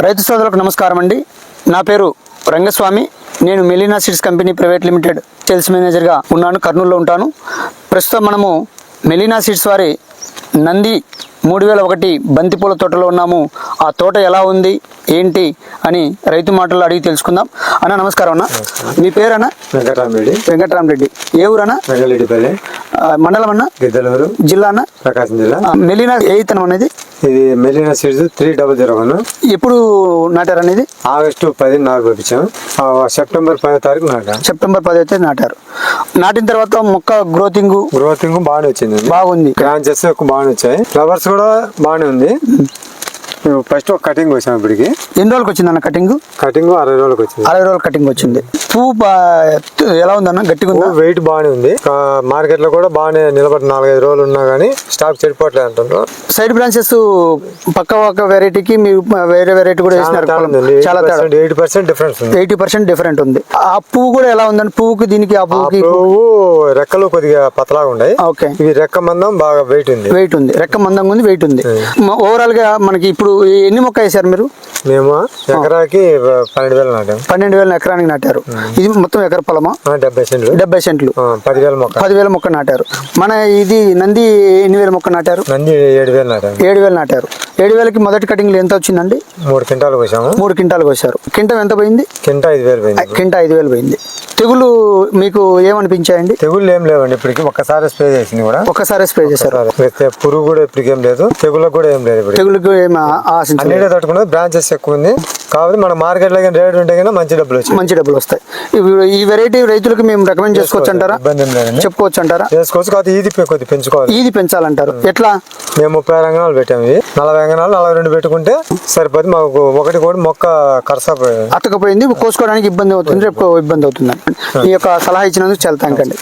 రైతు సోదరులకు నమస్కారం అండి. నా పేరు రంగస్వామి. నేను Melina seeds company private limited sales మేనేజర్గా ఉన్నాను. కర్నూలులో ఉంటాను. ప్రస్తుతం మనము మెలీనా సీడ్స్ వారి నంది 3001 బంతిపూల తోటలో ఉన్నాము. ఆ తోట ఎలా ఉంది ఏంటి అని రైతు మాటల్లో అడిగి తెలుసుకుందాం. అన్న నమస్కారం. అన్న మీ పేరు అన్న? వెంకటరామరెడ్డి. ఏ ఊరు అన్న? మండలం అన్న? గిద్దలూరు. జిల్లా అన్న? ప్రకాశం జిల్లా. మెలీనా ఏ ఇత్తనం అనేది? ఇది మెలీనా సీడ్స్ 3001. ఎప్పుడు నాటారు అనేది? ఆగస్టు 10 నారు పంపించాం. సెప్టెంబర్ 10వ తారీఖు నాటాం. సెప్టెంబర్ 10 అయితే నాటారు. నాటిన తర్వాత మొక్క గ్రోతింగ్ బాగానే వచ్చింది. బాగుంది. బ్రాంచెస్ బాగానే వచ్చాయి. ఫ్లవర్స్ కూడా బాగానే ఉంది. ఫస్ట్ ఒక కటింగ్ వచ్చాము. ఇప్పటికి ఎన్ని రోజులకి వచ్చింది అన్న కటింగ్? 60 రోజులకు వచ్చింది. 60 రోజులు కటింగ్ వచ్చింది. పువ్వు ఎలా ఉందన్న? గట్టిగా ఉందా? వెయిట్ బాగానే ఉంది. మార్కెట్ లో కూడా బాగానే నిలబడి 4-5 రోజులు ఉన్నా గానీ స్టాక్ చెడిపోవట్లేదు అంటున్నారు. సైడ్ బ్రాంచెస్ పక్క వెరైటీకి మీరు వేరే వెరైటీ కూడా వేసినారు. చాలా 80% డిఫరెన్స్ ఉంది. 80% డిఫరెంట్ ఉంది. ఆ పువ్వు కూడా ఎలా ఉందండి? పువ్వుకి దీనికి ఆ పువ్వుకి రెక్కలు కొద్దిగా పతలాగా ఉన్నాయి. ఓకే. ఇవి రెక్క మందం బాగా వెయిట్ ఉంది. రెక్క మందంగా ఉంది, వెయిట్ ఉంది. ఓవరాల్ గా మనకి ఇప్పుడు ఎన్ని మొక్క వేసారు మీరు? మేము ఎకరాకి 12,000 నాటాం. 12,000 ఎకరానికి నాటారు. ఇది మొత్తం ఎకర పొలమా? 70 సెంట్లు. 10,000 మొక్క నాటారు. మన ఇది నంది ఎన్ని వేల మొక్క నాటారు? నంది 7,000 నాటాం. 7,000 నాటారు. 7,000కి మొదటి కటింగ్ ఎంత వచ్చిందండి? 3 క్వింటాలు కోసాము. 3 క్వింటాలు కోసారు. కింటం ఎంత పోయింది? కింట 5,000 పోయింది. కింట 5,000 పోయింది. తెగులు మీకు ఏమనిపించాయండి? తెగుళ్ళు ఏం లేవండి. ఇప్పటికి ఒక్కసారి స్ప్రే చేసింది కూడా. ఒక్కసారి స్ప్రే చేశారు. పురుగు కూడా ఇప్పటికి ఏం లేదు. తెగుళ్ళకు కూడా ఏం లేదు. తెగులుకు ఏమి ఆశించలేదు. అన్నిటే తట్టుకున్నది. బ్రాంచెస్ ఎక్కువ ఉంది కాబట్టి మన మార్కెట్ లో రేట్ ఉంటే కన్నా మంచి డబ్బులు వస్తాయి. ఈ వెరైటీ రైతులకు మేము రికమెండ్ చేసుకోవచ్చు అంటారా? ఇబ్బంది ఏం లేదండి. చెప్పుకోవచ్చు అంటారా? చేసుకోవచ్చు. కాబట్టి ఇది కొద్ది పెంచుకోవాలి. ఇది పెంచాలంటారు. ఎట్లా? మేము 30 అంగనాలు పెట్టాము. 40 అంగనాలు 42 పెట్టుకుంటే సరిపోతుంది. మాకు ఒకటి కూడా మొక్క కరసపోయింది, అతకపోయింది. కోసుకోవడానికి ఇబ్బంది అవుతుంది, రేపు ఇబ్బంది అవుతుంది. ఈ యొక్క సలహా ఇచ్చినందుకు చాలా థాంక్స్ అండి.